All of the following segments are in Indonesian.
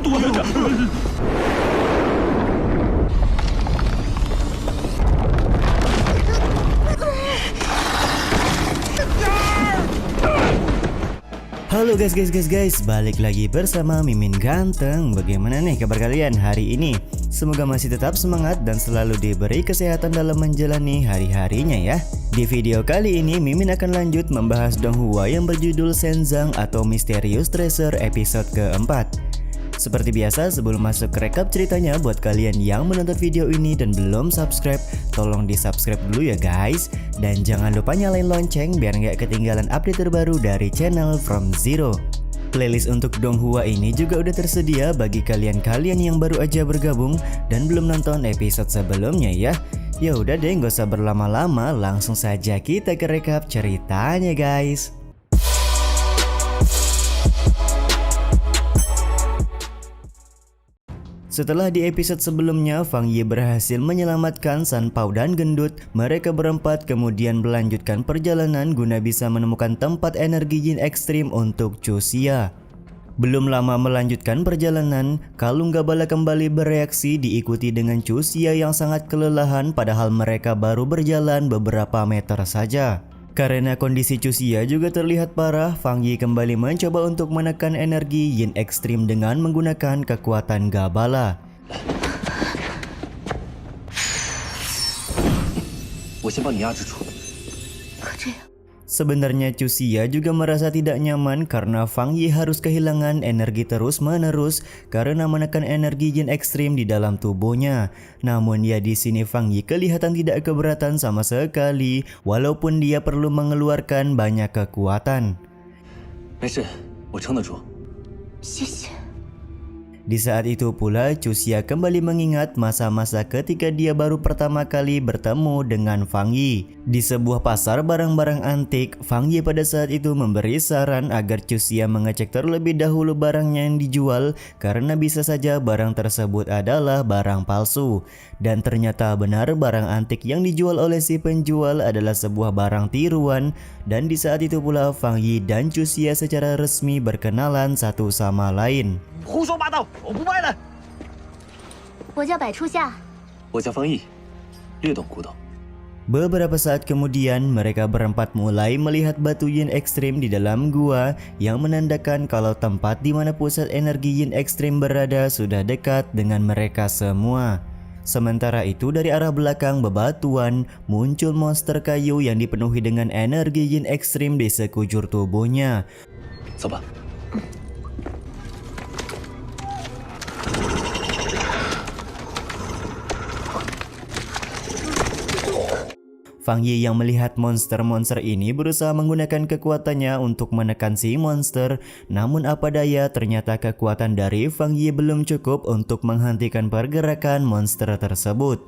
躲着。Halo guys, balik lagi bersama Mimin Ganteng. Bagaimana nih kabar kalian hari ini? Semoga masih tetap semangat dan selalu diberi kesehatan dalam menjalani hari-harinya ya. Di video kali ini Mimin akan lanjut membahas Donghua yang berjudul Senzang atau Mysterious Treasure episode keempat. Seperti biasa, sebelum masuk ke rekap ceritanya, buat kalian yang menonton video ini dan belum subscribe, tolong di subscribe dulu ya guys. Dan jangan lupa nyalain lonceng biar nggak ketinggalan update terbaru dari channel From Zero. Playlist untuk Donghua ini juga udah tersedia bagi kalian-kalian yang baru aja bergabung dan belum nonton episode sebelumnya ya. Ya udah deh, nggak usah berlama-lama, langsung saja kita ke rekap ceritanya guys. Setelah di episode sebelumnya Fang Yi berhasil menyelamatkan San Pao dan Gendut, mereka berempat kemudian melanjutkan perjalanan guna bisa menemukan tempat energi yin ekstrim untuk Chu Xia. Belum lama melanjutkan perjalanan, kalung Gabala kembali bereaksi diikuti dengan Chu Xia yang sangat kelelahan padahal mereka baru berjalan beberapa meter saja. Karena kondisi Chu Xia juga terlihat parah, Fang Yi kembali mencoba untuk menekan energi yin ekstrim dengan menggunakan kekuatan Gabala. Sebenarnya Chu Xia juga merasa tidak nyaman karena Fang Yi harus kehilangan energi terus-menerus karena menekan energi yin ekstrim di dalam tubuhnya. Namun ya di sini Fang Yi kelihatan tidak keberatan sama sekali walaupun dia perlu mengeluarkan banyak kekuatan. Di saat itu pula Chu Xia kembali mengingat masa-masa ketika dia baru pertama kali bertemu dengan Fang Yi. Di sebuah pasar barang-barang antik, Fang Yi pada saat itu memberi saran agar Chu Xia mengecek terlebih dahulu barangnya yang dijual karena bisa saja barang tersebut adalah barang palsu. Dan ternyata benar barang antik yang dijual oleh si penjual adalah sebuah barang tiruan. Dan di saat itu pula Fang Yi dan Chu Xia secara resmi berkenalan satu sama lain. 胡说八道，我不卖了。我叫百初夏，我叫方毅，略懂古董。 Beberapa saat kemudian mereka berempat mulai melihat batu yin ekstrim di dalam gua yang menandakan kalau tempat di mana pusat energi yin ekstrim berada sudah dekat dengan mereka semua. Sementara itu dari arah belakang bebatuan muncul monster kayu yang dipenuhi dengan energi yin ekstrim di sekujur tubuhnya. Coba. Fang Yi yang melihat monster-monster ini berusaha menggunakan kekuatannya untuk menekan si monster. Namun apa daya, ternyata kekuatan dari Fang Yi belum cukup untuk menghentikan pergerakan monster tersebut.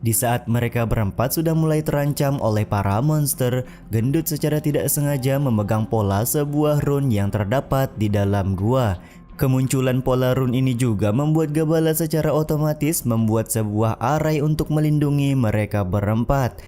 Di saat mereka berempat sudah mulai terancam oleh para monster, Gendut secara tidak sengaja memegang pola sebuah rune yang terdapat di dalam gua. Kemunculan pola rune ini juga membuat Gabala secara otomatis membuat sebuah arai untuk melindungi mereka berempat.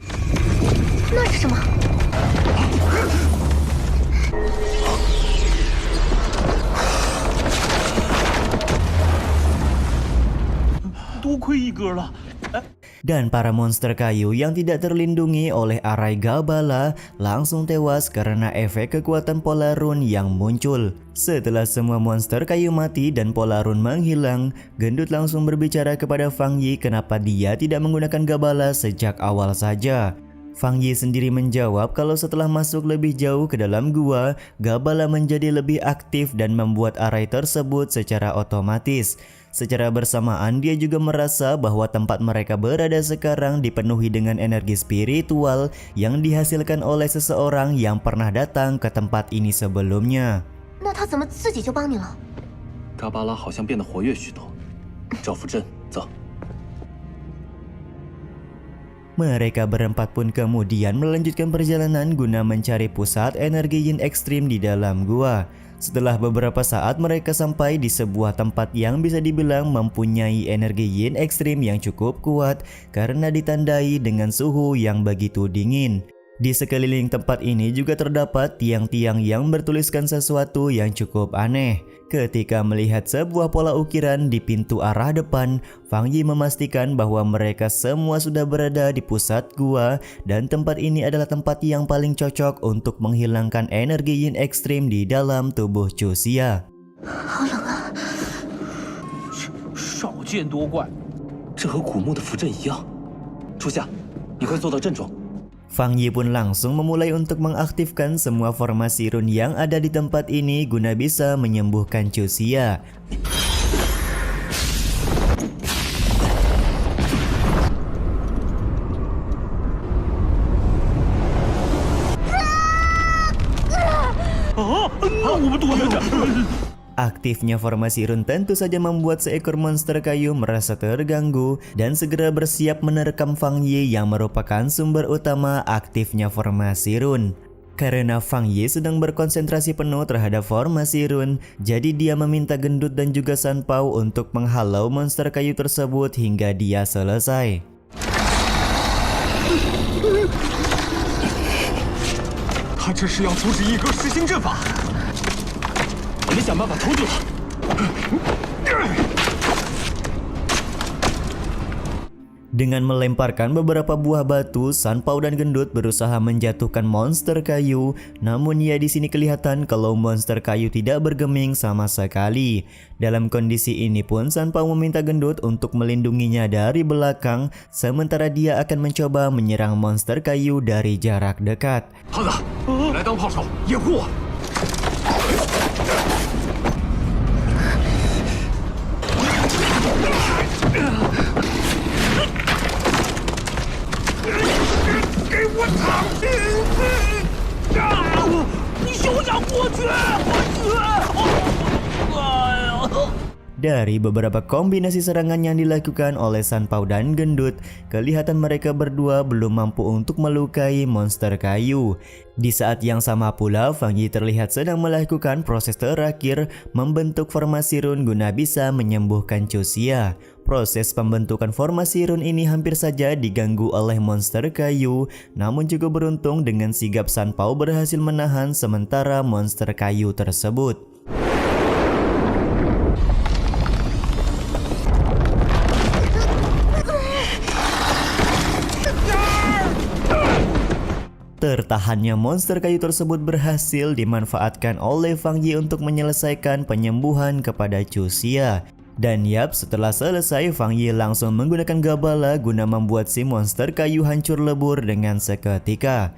Dan para monster kayu yang tidak terlindungi oleh arai Gabala langsung tewas karena efek kekuatan pola rune yang muncul. Setelah semua monster kayu mati dan pola rune menghilang, Gendut langsung berbicara kepada Fang Yi kenapa dia tidak menggunakan Gabala sejak awal saja. Fang Yi sendiri menjawab kalau setelah masuk lebih jauh ke dalam gua, Gabala menjadi lebih aktif dan membuat arai tersebut secara otomatis. Secara bersamaan dia juga merasa bahwa tempat mereka berada sekarang dipenuhi dengan energi spiritual yang dihasilkan oleh seseorang yang pernah datang ke tempat ini sebelumnya. 那他怎么自己就帮你了？ 嘎巴拉好像变得活跃许多。赵福镇，走。Mereka berempat pun kemudian melanjutkan perjalanan guna mencari pusat energi yin ekstrim di dalam gua. Setelah beberapa saat mereka sampai di sebuah tempat yang bisa dibilang mempunyai energi yin ekstrim yang cukup kuat karena ditandai dengan suhu yang begitu dingin. Di sekeliling tempat ini juga terdapat tiang-tiang yang bertuliskan sesuatu yang cukup aneh. Ketika melihat sebuah pola ukiran di pintu arah depan, Fang Yi memastikan bahwa mereka semua sudah berada di pusat gua dan tempat ini adalah tempat yang paling cocok untuk menghilangkan energi yin ekstrim di dalam tubuh Chu Xia. 少见多怪，这和古墓的符阵一样。初夏，你快坐到阵中。 Fang Yi pun langsung memulai untuk mengaktifkan semua formasi run yang ada di tempat ini guna bisa menyembuhkan Chu Xia. Aktifnya formasi run tentu saja membuat seekor monster kayu merasa terganggu dan segera bersiap menerkam Fang Yi yang merupakan sumber utama aktifnya formasi run. Karena Fang Yi sedang berkonsentrasi penuh terhadap formasi run, jadi dia meminta Gendut dan juga San Pao untuk menghalau monster kayu tersebut hingga dia selesai. 他这是要阻止一哥实行阵法。 我们想办法拖住他。 Dengan melemparkan beberapa buah batu, San Pao dan Gendut berusaha menjatuhkan monster kayu. Namun ya di sini kelihatan kalau monster kayu tidak bergeming sama sekali. Dalam kondisi ini pun San Pao meminta Gendut untuk melindunginya dari belakang, sementara dia akan mencoba menyerang monster kayu dari jarak dekat. 胖子，你来当炮手，掩护我。 给我躺平！你休想过去！Dari beberapa kombinasi serangan yang dilakukan oleh San Pao dan Gendut, kelihatan mereka berdua belum mampu untuk melukai monster kayu. Di saat yang sama pula, Fang Yi terlihat sedang melakukan proses terakhir membentuk formasi run guna bisa menyembuhkan Chu Xia. Proses pembentukan formasi run ini hampir saja diganggu oleh monster kayu, namun juga beruntung dengan sigap San Pao berhasil menahan sementara monster kayu tersebut. Tertahannya monster kayu tersebut berhasil dimanfaatkan oleh Fang Yi untuk menyelesaikan penyembuhan kepada Chu Xia. Dan yap, setelah selesai Fang Yi langsung menggunakan Gabala guna membuat si monster kayu hancur lebur dengan seketika.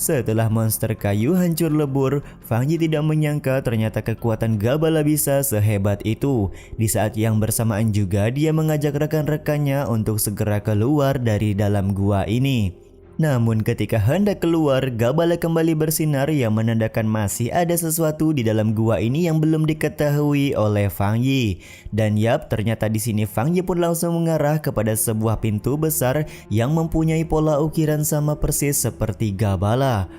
Setelah monster kayu hancur lebur, Fang Yi tidak menyangka ternyata kekuatan Gabala bisa sehebat itu. Di saat yang bersamaan juga dia mengajak rekan-rekannya untuk segera keluar dari dalam gua ini. Namun ketika hendak keluar, Gabala kembali bersinar yang menandakan masih ada sesuatu di dalam gua ini yang belum diketahui oleh Fang Yi. Dan yap, ternyata di sini Fang Yi pun langsung mengarah kepada sebuah pintu besar yang mempunyai pola ukiran sama persis seperti Gabala.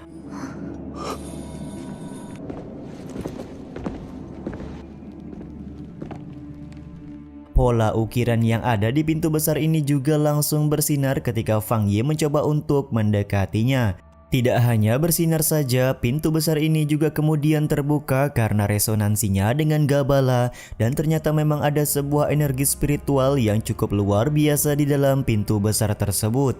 Pola ukiran yang ada di pintu besar ini juga langsung bersinar ketika Fang Yi mencoba untuk mendekatinya. Tidak hanya bersinar saja, pintu besar ini juga kemudian terbuka karena resonansinya dengan Gabala, dan ternyata memang ada sebuah energi spiritual yang cukup luar biasa di dalam pintu besar tersebut.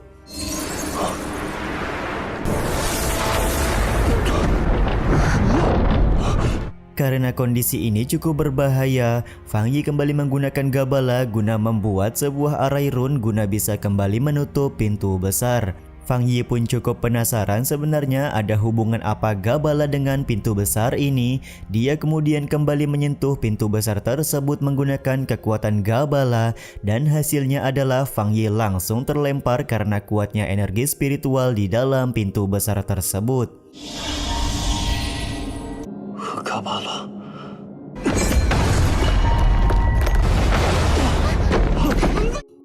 Karena kondisi ini cukup berbahaya, Fang Yi kembali menggunakan Gabala guna membuat sebuah arai run guna bisa kembali menutup pintu besar. Fang Yi pun cukup penasaran sebenarnya ada hubungan apa Gabala dengan pintu besar ini. Dia kemudian kembali menyentuh pintu besar tersebut menggunakan kekuatan Gabala, dan hasilnya adalah Fang Yi langsung terlempar karena kuatnya energi spiritual di dalam pintu besar tersebut. 嘎巴了。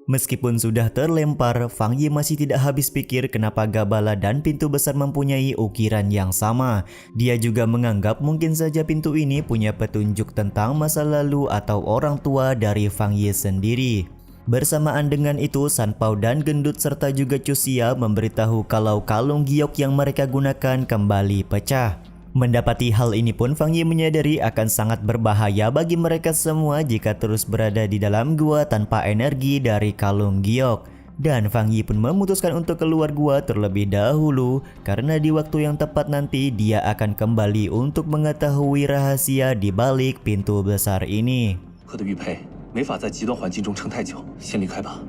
Meskipun sudah terlempar, Fang Yi masih tidak habis pikir kenapa Gabala dan pintu besar mempunyai ukiran yang sama. Dia juga menganggap mungkin saja pintu ini punya petunjuk tentang masa lalu atau orang tua dari Fang Yi sendiri. Bersamaan dengan itu, San Pao dan Gendut serta juga Cusia memberitahu kalau kalung giok yang mereka gunakan kembali pecah. Mendapati hal ini pun Fang Yi menyadari akan sangat berbahaya bagi mereka semua jika terus berada di dalam gua tanpa energi dari kalung giok. Dan Fang Yi pun memutuskan untuk keluar gua terlebih dahulu karena di waktu yang tepat nanti dia akan kembali untuk mengetahui rahasia di balik pintu besar ini. 鹤的玉佩没法在极端环境中撑太久，先离开吧。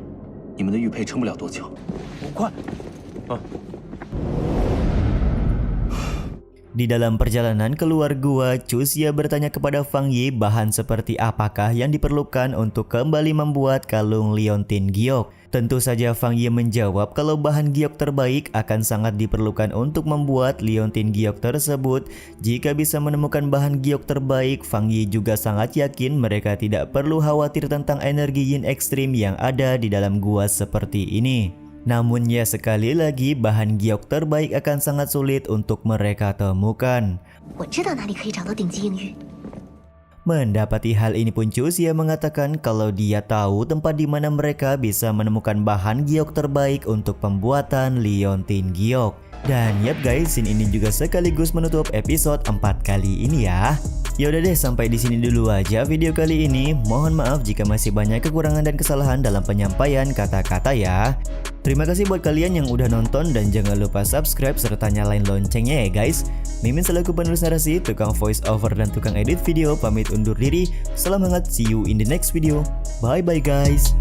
你们的玉佩撑不了多久。快！ Di dalam perjalanan keluar gua, Cusia bertanya kepada Fang Yi bahan seperti apakah yang diperlukan untuk kembali membuat kalung liontin giok. Tentu saja Fang Yi menjawab kalau bahan giok terbaik akan sangat diperlukan untuk membuat liontin giok tersebut. Jika bisa menemukan bahan giok terbaik, Fang Yi juga sangat yakin mereka tidak perlu khawatir tentang energi yin ekstrim yang ada di dalam gua seperti ini. Namun ya sekali lagi bahan giok terbaik akan sangat sulit untuk mereka temukan. 我知道哪里可以找到顶级硬玉。 Mendapati hal ini pun Cusia mengatakan kalau dia tahu tempat di mana mereka bisa menemukan bahan giok terbaik untuk pembuatan liontin giok. Dan yap guys, scene ini juga sekaligus menutup episode 4 kali ini ya. Yaudah deh, sampai di sini dulu aja video kali ini. Mohon maaf jika masih banyak kekurangan dan kesalahan dalam penyampaian kata-kata ya. Terima kasih buat kalian yang udah nonton dan jangan lupa subscribe serta nyalain loncengnya ya guys. Mimin selaku penulis narasi, tukang voice over dan tukang edit video pamit undur diri. Salam hangat, see you in the next video. Bye bye guys.